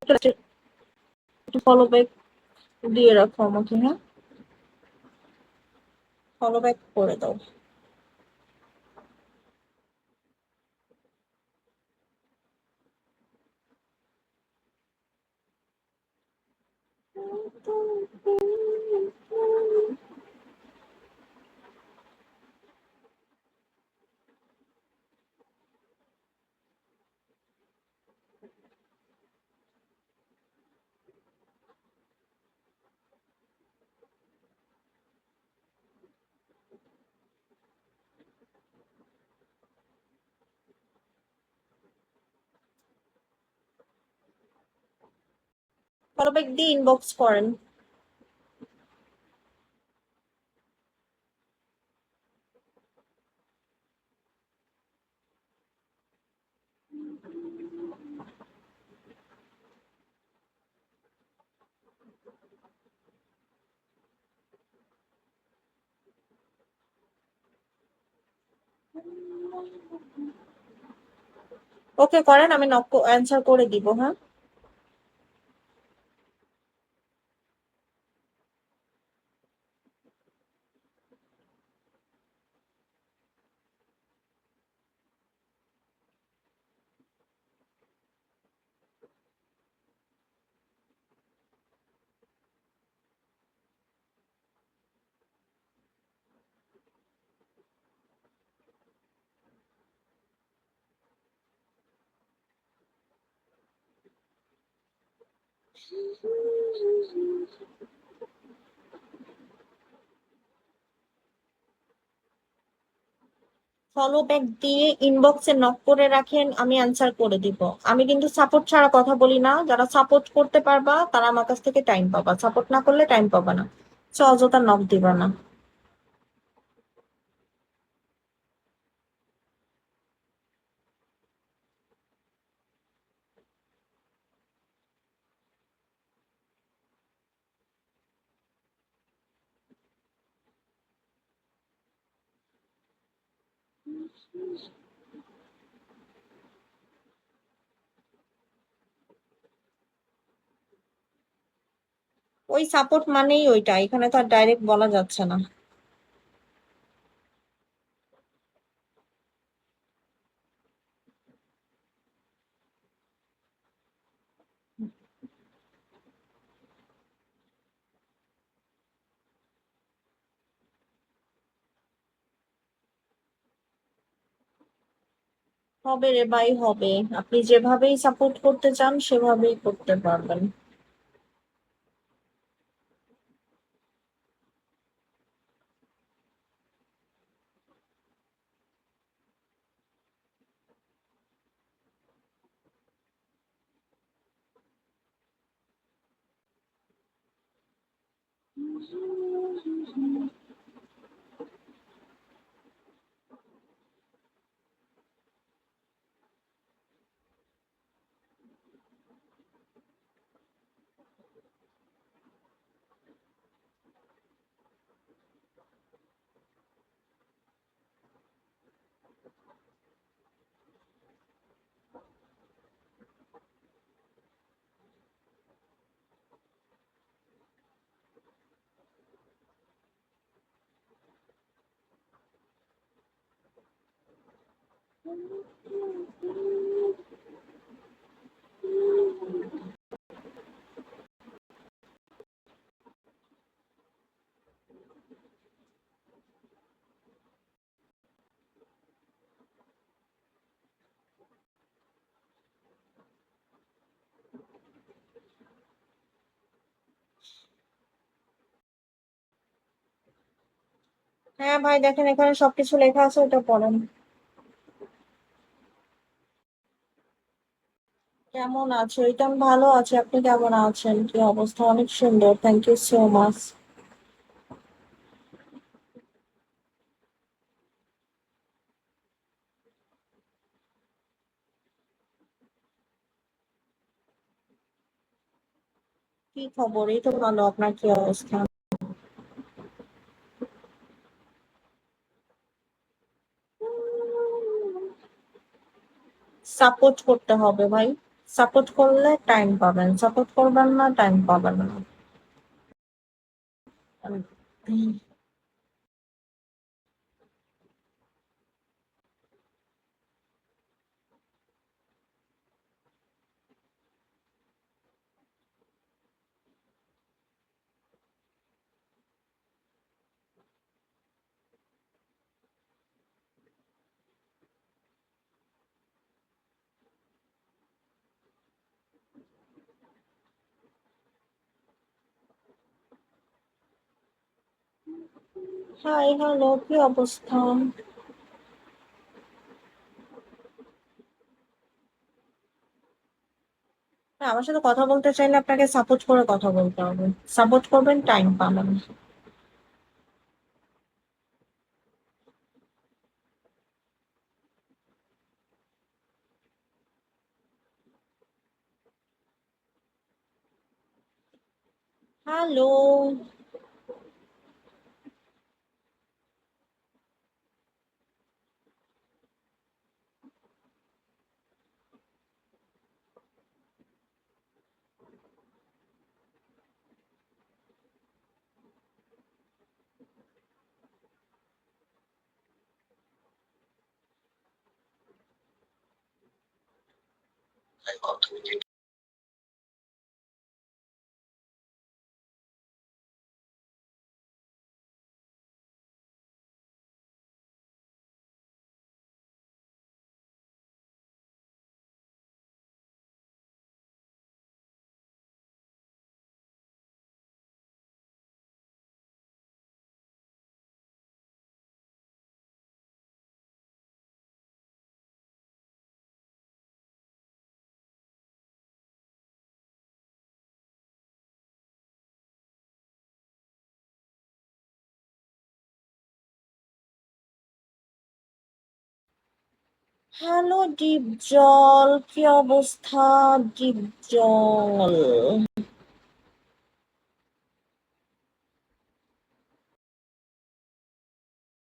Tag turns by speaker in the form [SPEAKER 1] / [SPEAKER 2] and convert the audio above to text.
[SPEAKER 1] একটু follow back দিয়ে রাখো আমাকে, হ্যাঁ? ফলো ব্যাক করে দাও। ফলো ব্যাক দিয়ে ইনবক্স করেন। ওকে করেন, আমি নক অ্যান্সার করে দিব, হ্যাঁ? ফলো ব্যাক দিয়ে ইনবক্সে নক করে রাখেন, আমি অ্যান্সার করে দিব। আমি কিন্তু সাপোর্ট ছাড়া কথা বলি না। যারা সাপোর্ট করতে পারবা তারা আমার কাছ থেকে টাইম পাবা, সাপোর্ট না করলে টাইম পাবা না। সো অযথা নক দিবা না। ওই সাপোর্ট মানেই ওইটা, এখানে তো আর ডাইরেক্ট বলা যাচ্ছে না। হবে রে ভাই, হবে। আপনি যেভাবেই সাপোর্ট করতে চান সেভাবেই করতে পারবেন। হ্যাঁ ভাই, দেখেন এখানে সবকিছু লেখা আছে, ওটা পড়েন। কেমন আছো? এটা আমি ভালো আছি, আপনি কেমন আছেন? কি অবস্থা? অনেক সুন্দর, থ্যাংক ইউ সো মাচ। কি খবর? এই তো ভালো, আপনার কি অবস্থা? সাপোর্ট করতে হবে ভাই। সাপোর্ট করলে টাইম পাবেন, সাপোর্ট করবেন না টাইম পাবেন না। উম, হাই হ্যালো, কি অবস্থা? হ্যাঁ, আমার সাথে কথা বলতে চাইলে আপনাকে সাপোর্ট করে কথা বলতে হবে। সাপোর্ট করবেন, টাইম পাবেন। হ্যালো। হ্যালো ডিপ জল, কি অবস্থা? ডিপ জল।